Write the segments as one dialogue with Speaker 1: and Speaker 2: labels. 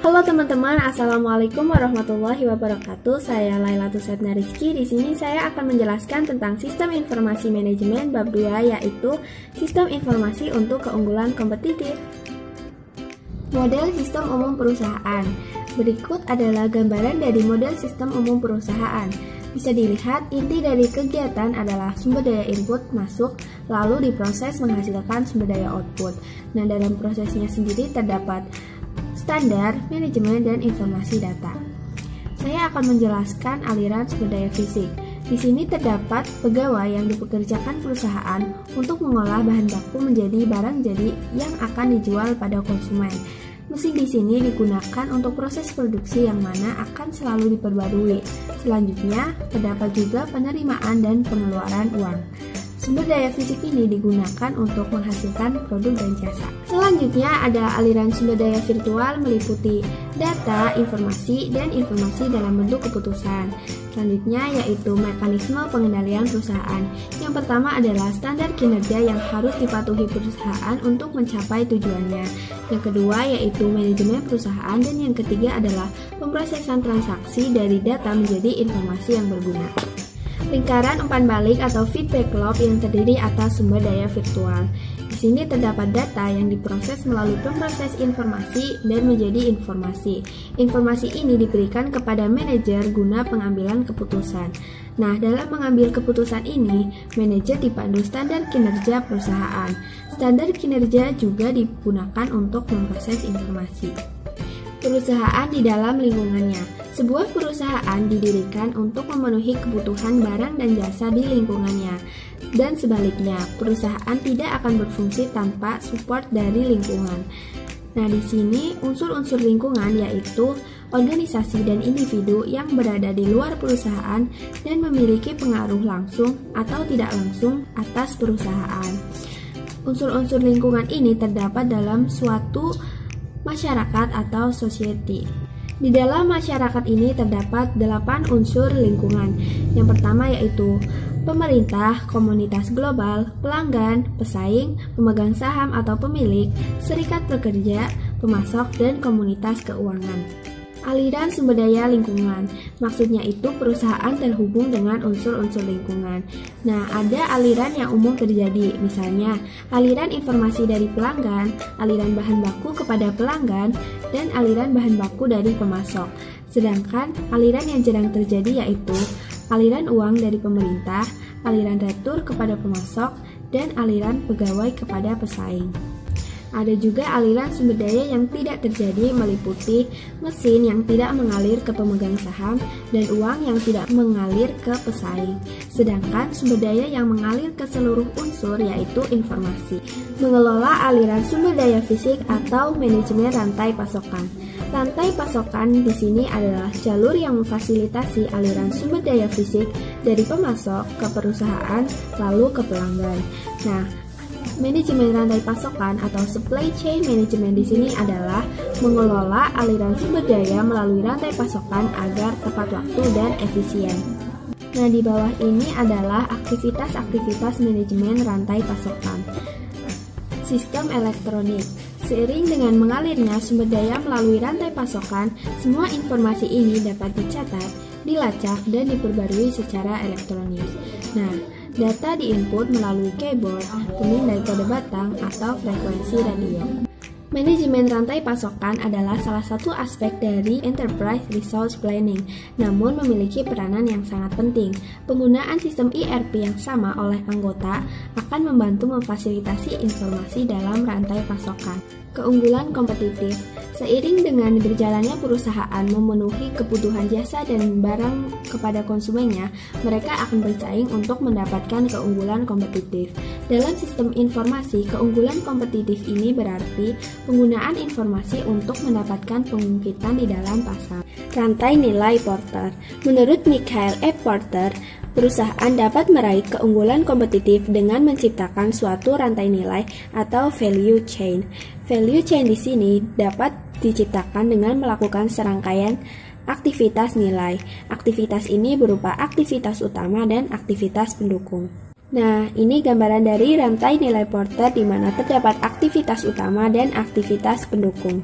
Speaker 1: Halo teman-teman, Assalamualaikum warahmatullahi wabarakatuh. Saya Lailatul Setna Rizky. Di sini saya akan menjelaskan tentang Sistem Informasi Manajemen bab 2, yaitu Sistem Informasi untuk Keunggulan Kompetitif. Model Sistem Umum Perusahaan. Berikut adalah gambaran dari model Sistem Umum Perusahaan. Bisa dilihat, inti dari kegiatan adalah sumber daya input masuk, lalu diproses menghasilkan sumber daya output. Nah, dalam prosesnya sendiri terdapat standar, manajemen, dan informasi data. Saya akan menjelaskan aliran sumber daya fisik. Di sini terdapat pegawai yang dipekerjakan perusahaan untuk mengolah bahan baku menjadi barang jadi yang akan dijual pada konsumen. Mesin di sini digunakan untuk proses produksi yang mana akan selalu diperbarui. Selanjutnya, terdapat juga penerimaan dan pengeluaran uang. Sumber daya fisik ini digunakan untuk menghasilkan produk dan jasa. Selanjutnya ada aliran sumber daya virtual meliputi data, informasi, dan informasi dalam bentuk keputusan. Selanjutnya yaitu mekanisme pengendalian perusahaan. Yang pertama adalah standar kinerja yang harus dipatuhi perusahaan untuk mencapai tujuannya. Yang kedua yaitu manajemen perusahaan, dan yang ketiga adalah pemrosesan transaksi dari data menjadi informasi yang berguna. Lingkaran umpan balik atau feedback loop yang terdiri atas sumber daya virtual. Di sini terdapat data yang diproses melalui pemroses informasi dan menjadi informasi. Informasi ini diberikan kepada manajer guna pengambilan keputusan. Nah, dalam mengambil keputusan ini, manajer dipandu standar kinerja perusahaan. Standar kinerja juga digunakan untuk memproses informasi. Perusahaan di dalam lingkungannya. Sebuah perusahaan didirikan untuk memenuhi kebutuhan barang dan jasa di lingkungannya. Dan sebaliknya, perusahaan tidak akan berfungsi tanpa support dari lingkungan. Nah, di sini unsur-unsur lingkungan yaitu organisasi dan individu yang berada di luar perusahaan dan memiliki pengaruh langsung atau tidak langsung atas perusahaan. Unsur-unsur lingkungan ini terdapat dalam suatu masyarakat atau society. Di dalam masyarakat ini terdapat 8 unsur lingkungan. Yang pertama yaitu pemerintah, komunitas global, pelanggan, pesaing, pemegang saham atau pemilik, serikat pekerja, pemasok, dan komunitas keuangan. Aliran sumber daya lingkungan, maksudnya itu perusahaan terhubung dengan unsur-unsur lingkungan. Nah, ada aliran yang umum terjadi, misalnya aliran informasi dari pelanggan, aliran bahan baku kepada pelanggan, dan aliran bahan baku dari pemasok. Sedangkan aliran yang jarang terjadi yaitu aliran uang dari pemerintah, aliran retur kepada pemasok, dan aliran pegawai kepada pesaing. Ada juga aliran sumber daya yang tidak terjadi meliputi mesin yang tidak mengalir ke pemegang saham dan uang yang tidak mengalir ke pesaing. Sedangkan sumber daya yang mengalir ke seluruh unsur yaitu informasi. Mengelola aliran sumber daya fisik atau manajemen rantai pasokan. Rantai pasokan di sini adalah jalur yang memfasilitasi aliran sumber daya fisik dari pemasok ke perusahaan lalu ke pelanggan. Nah, manajemen rantai pasokan atau supply chain management di sini adalah mengelola aliran sumber daya melalui rantai pasokan agar tepat waktu dan efisien. Nah, di bawah ini adalah aktivitas-aktivitas manajemen rantai pasokan. Sistem elektronik. Seiring dengan mengalirnya sumber daya melalui rantai pasokan, semua informasi ini dapat dicatat, dilacak, dan diperbarui secara elektronik. Nah, data diinput melalui keyboard, pemindai kode batang, atau frekuensi radio. Manajemen rantai pasokan adalah salah satu aspek dari Enterprise Resource Planning, namun memiliki peranan yang sangat penting. Penggunaan sistem ERP yang sama oleh anggota akan membantu memfasilitasi informasi dalam rantai pasokan. Keunggulan kompetitif. Seiring dengan berjalannya perusahaan memenuhi kebutuhan jasa dan barang kepada konsumennya, mereka akan bersaing untuk mendapatkan keunggulan kompetitif. Dalam sistem informasi, keunggulan kompetitif ini berarti penggunaan informasi untuk mendapatkan pengungkitan di dalam pasar. Rantai nilai Porter. Menurut Michael E. Porter, perusahaan dapat meraih keunggulan kompetitif dengan menciptakan suatu rantai nilai atau value chain. Value chain di sini dapat diciptakan dengan melakukan serangkaian aktivitas nilai. Aktivitas ini berupa aktivitas utama dan aktivitas pendukung. Nah, ini gambaran dari rantai nilai Porter di mana terdapat aktivitas utama dan aktivitas pendukung.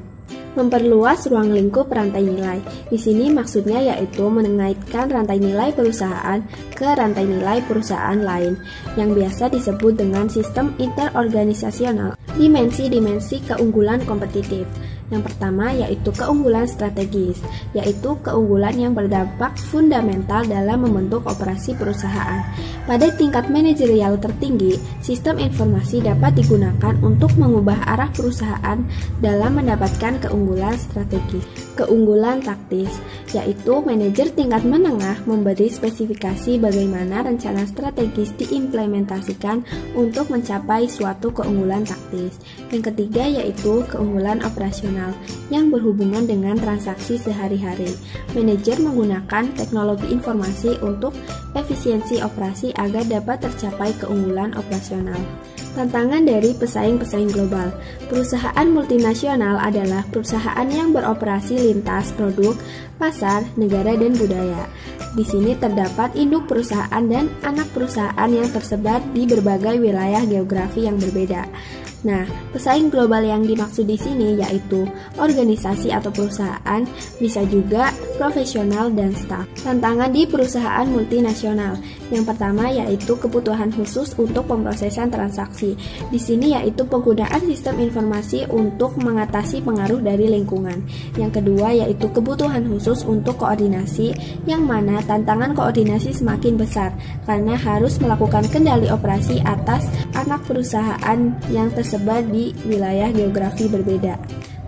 Speaker 1: Memperluas ruang lingkup rantai nilai. Di sini maksudnya yaitu mengaitkan rantai nilai perusahaan ke rantai nilai perusahaan lain yang biasa disebut dengan sistem interorganisasional. Dimensi-dimensi keunggulan kompetitif. Yang pertama yaitu keunggulan strategis, yaitu keunggulan yang berdampak fundamental dalam membentuk operasi perusahaan. Pada tingkat manajerial tertinggi, sistem informasi dapat digunakan untuk mengubah arah perusahaan dalam mendapatkan keunggulan strategis. Keunggulan taktis, yaitu manajer tingkat menengah memberi spesifikasi bagaimana rencana strategis diimplementasikan untuk mencapai suatu keunggulan taktis. Yang ketiga yaitu keunggulan operasional yang berhubungan dengan transaksi sehari-hari. Manajer menggunakan teknologi informasi untuk efisiensi operasi agar dapat tercapai keunggulan operasional. Tantangan dari pesaing-pesaing global. Perusahaan multinasional adalah perusahaan yang beroperasi lintas produk, pasar, negara, dan budaya. Di sini terdapat induk perusahaan dan anak perusahaan yang tersebar di berbagai wilayah geografi yang berbeda. Nah, pesaing global yang dimaksud di sini yaitu organisasi atau perusahaan, bisa juga profesional dan staf. Tantangan di perusahaan multinasional. Yang pertama yaitu kebutuhan khusus untuk pemrosesan transaksi. Di sini yaitu penggunaan sistem informasi untuk mengatasi pengaruh dari lingkungan. Yang kedua yaitu kebutuhan khusus untuk koordinasi, yang mana tantangan koordinasi semakin besar karena harus melakukan kendali operasi atas anak perusahaan yang tersebar di wilayah geografi berbeda.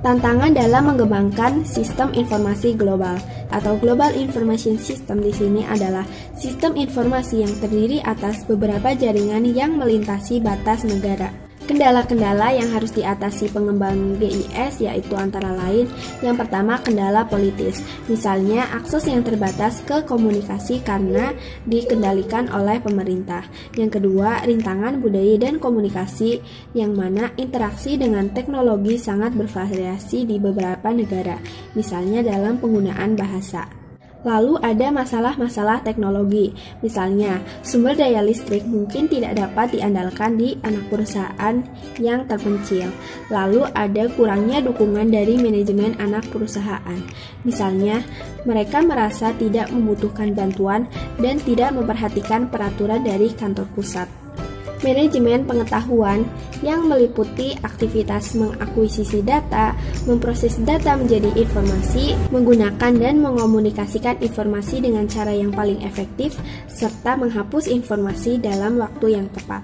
Speaker 1: Tantangan dalam mengembangkan sistem informasi global atau Global Information System di sini adalah sistem informasi yang terdiri atas beberapa jaringan yang melintasi batas negara. Kendala-kendala yang harus diatasi pengembang GIS yaitu antara lain, yang pertama kendala politis, misalnya akses yang terbatas ke komunikasi karena dikendalikan oleh pemerintah. Yang kedua, rintangan budaya dan komunikasi, yang mana interaksi dengan teknologi sangat bervariasi di beberapa negara, misalnya dalam penggunaan bahasa. Lalu ada masalah-masalah teknologi, misalnya sumber daya listrik mungkin tidak dapat diandalkan di anak perusahaan yang terpencil. Lalu ada kurangnya dukungan dari manajemen anak perusahaan, misalnya mereka merasa tidak membutuhkan bantuan dan tidak memperhatikan peraturan dari kantor pusat. Manajemen pengetahuan yang meliputi aktivitas mengakuisisi data, memproses data menjadi informasi, menggunakan dan mengomunikasikan informasi dengan cara yang paling efektif, serta menghapus informasi dalam waktu yang tepat.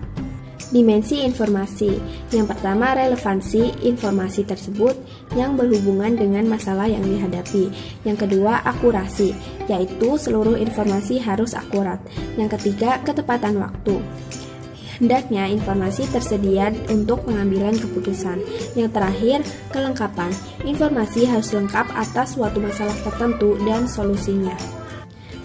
Speaker 1: Dimensi informasi. Yang pertama, relevansi informasi tersebut yang berhubungan dengan masalah yang dihadapi. Yang kedua, akurasi, yaitu seluruh informasi harus akurat. Yang ketiga, ketepatan waktu. Hendaknya informasi tersedia untuk pengambilan keputusan. Yang terakhir, kelengkapan. Informasi harus lengkap atas suatu masalah tertentu dan solusinya.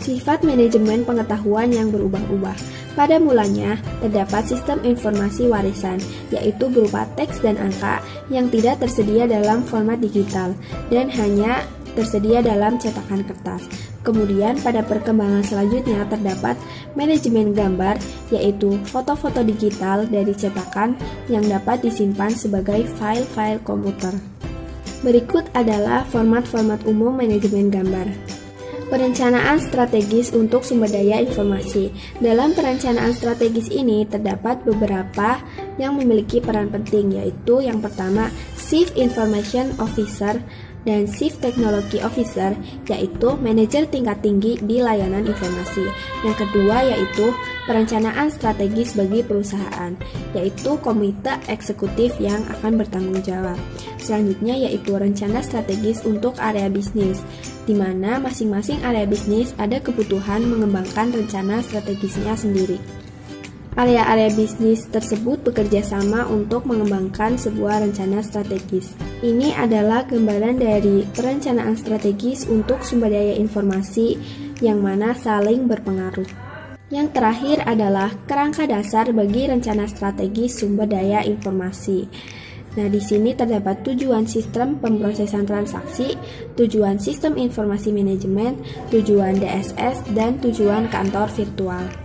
Speaker 1: Sifat manajemen pengetahuan yang berubah-ubah. Pada mulanya, terdapat sistem informasi warisan, yaitu berupa teks dan angka yang tidak tersedia dalam format digital dan hanya tersedia dalam cetakan kertas. Kemudian pada perkembangan selanjutnya terdapat manajemen gambar, yaitu foto-foto digital dari cetakan yang dapat disimpan sebagai file-file komputer. Berikut adalah format-format umum manajemen gambar. Perencanaan strategis untuk sumber daya informasi. Dalam perencanaan strategis ini terdapat beberapa yang memiliki peran penting, yaitu yang pertama Chief Information Officer dan Chief Technology Officer, yaitu manajer tingkat tinggi di layanan informasi. Yang kedua yaitu perencanaan strategis bagi perusahaan, yaitu komite eksekutif yang akan bertanggung jawab. Selanjutnya yaitu rencana strategis untuk area bisnis, di mana masing-masing area bisnis ada kebutuhan mengembangkan rencana strategisnya sendiri. Area-area bisnis tersebut bekerja sama untuk mengembangkan sebuah rencana strategis. Ini adalah gambaran dari perencanaan strategis untuk sumber daya informasi yang mana saling berpengaruh. Yang terakhir adalah kerangka dasar bagi rencana strategis sumber daya informasi. Nah, di sini terdapat tujuan sistem pemrosesan transaksi, tujuan sistem informasi manajemen, tujuan DSS, dan tujuan kantor virtual.